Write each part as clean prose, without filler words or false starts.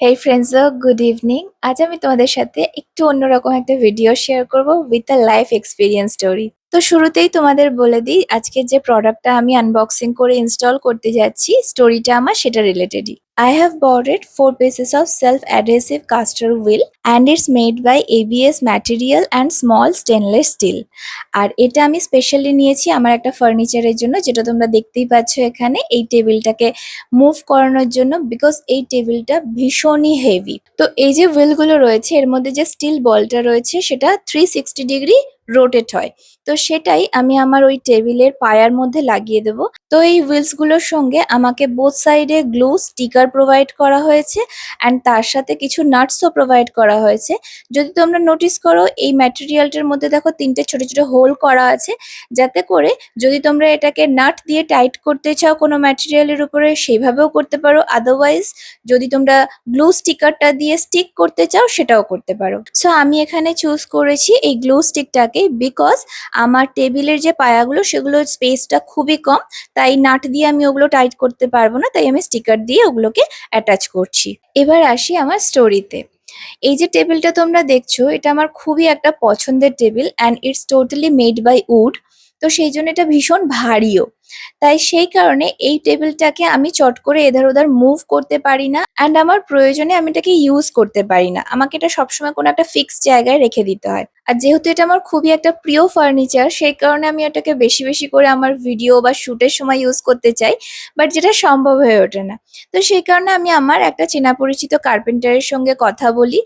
হেই friends, good evening. আজ আমি তোমাদের সাথে একটু অন্যরকম একটা ভিডিও শেয়ার করব with a life experience story. তো শুরুতেই তোমাদের বলে দিই, আজকে যে প্রোডাক্টটা আমি আনবক্সিং করে ইনস্টল করতে যাচ্ছি, স্টোরিটা আমার সেটা রিলেটেডই। I have bought it 4 pieces of self-adhesive caster wheel and it's made by ABS material and small stainless steel. আর এটা আমি স্পেশালি নিয়েছি আমার একটা ফার্নিচারের জন্য, যেটা তোমরা দেখতেই পাচ্ছ এখানে এই টেবিলটাকে মুভ করানোর জন্য, বিকজ এই টেবিলটা ভীষণই হেভি। তো এই যে হুইলগুলো রয়েছে এর মধ্যে যে স্টিল বলটা রয়েছে সেটা 360 ডিগ্রি রোটেট হয়। তো সেটাই আমি আমার ওই টেবিলের পায়ার মধ্যে লাগিয়ে দেবো। তো এই হুইলস গুলোর সঙ্গে আমাকে বোথ সাইডে গ্লু স্টিকার প্রোভাইড করা হয়েছে অ্যান্ড তার সাথে কিছু নাটসও প্রোভাইড করা হয়েছে। যদি তোমরা নোটিস করো এই ম্যাটেরিয়ালটার মধ্যে দেখো 3টে ছোট ছোট হোল করা আছে, যাতে করে যদি তোমরা এটাকে নাট দিয়ে টাইট করতে চাও কোনো ম্যাটেরিয়ালের উপরে সেইভাবেও করতে পারো, আদারওয়াইজ যদি তোমরা গ্লু স্টিকারটা দিয়ে স্টিক করতে চাও সেটাও করতে পারো। সো আমি এখানে চুজ করেছি এই গ্লু স্টিকটাকে, বিকজ আমার টেবিলের যে পায়াগুলো সেগুলোর স্পেসটা খুবই কম, তাই নাট দিয়ে আমি ওগুলো টাইট করতে পারবো না, তাই আমি স্টিকার দিয়ে ওগুলোকে অ্যাটাচ করছি। এবার আসি আমার স্টোরিতে। এই যে টেবিলটা তোমরা দেখছো এটা আমার খুবই একটা পছন্দের table and it's totally made by wood. তো সেই জন্য এটা ভীষণ ভারীও, তাই সেই কারণে এই টেবিলটাকে আমি চট করে এধার ওধার মুভ করতে পারি না অ্যান্ড আমার প্রয়োজনে আমি এটাকে ইউজ করতে পারি না, আমাকে এটা সবসময় কোনো একটা ফিক্সড জায়গায় রেখে দিতে হয়। আর যেহেতু এটা আমার খুবই একটা প্রিয় ফার্নিচার, সেই কারণে আমি এটাকে বেশি বেশি করে আমার ভিডিও বা শুটের সময় ইউজ করতে চাই, বাট যেটা সম্ভব হয়ে ওঠে না। তো সেই কারণে আমি আমার একটা চেনা পরিচিত কার্পেন্টারের সঙ্গে কথা বলি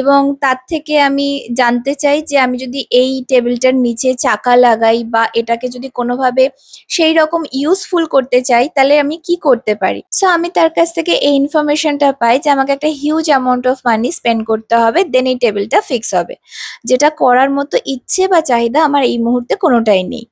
এবং তার থেকে আমি জানতে চাই যে আমি যদি এই টেবিলটার নিচে চাকা লাগাই বা এটাকে যদি কোনোভাবে সেই রকম ইউজফুল করতে চাই তাহলে আমি কি করতে পারি। সো আমি তার কাছ থেকে এই ইনফরমেশনটা পাই যে আমাকে একটা huge amount of money spend করতে হবে, দেন এই টেবিলটা ফিক্স হবে, যেটা করার মতো ইচ্ছে বা চাহিদা আমার এই মুহূর্তে কোনোটাই নেই।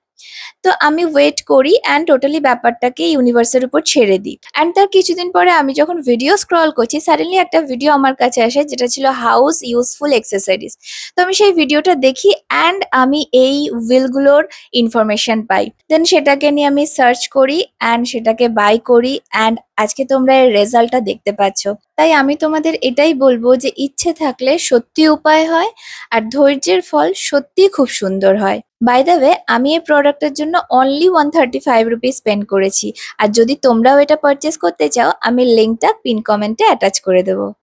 তো আমি ওয়েট করি অ্যান্ড টোটালি ব্যাপারটাকে ইউনিভার্সের উপর ছেড়ে দিই। অ্যান্ড তার কিছুদিন পরে আমি যখন ভিডিও স্ক্রল করছি, সাডেনলি একটা ভিডিও আমার কাছে আসে যেটা ছিল হাউস ইউজফুল অ্যাক্সেসরিজ। তো আমি সেই ভিডিওটা দেখি অ্যান্ড আমি এই হুইলগুলোর ইনফরমেশন পাই। দেন সেটাকে নিয়ে আমি সার্চ করি অ্যান্ড সেটাকে বাই করি অ্যান্ড আজকে তোমরা এর রেজাল্টটা দেখতে পাচ্ছ। তাই আমি তোমাদের এটাই বলবো যে ইচ্ছে থাকলে সত্যি উপায় হয়, আর ধৈর্যের ফল সত্যিই খুব সুন্দর হয়। বাই দ্য ওয়ে, আমি এই প্রোডাক্টের জন্য অনলি 135 রুপিস স্পেন্ড করেছি। আর যদি তোমরাও এটা পারচেস করতে চাও, আমি লিঙ্কটা পিন কমেন্টে অ্যাটাচ করে দেবো।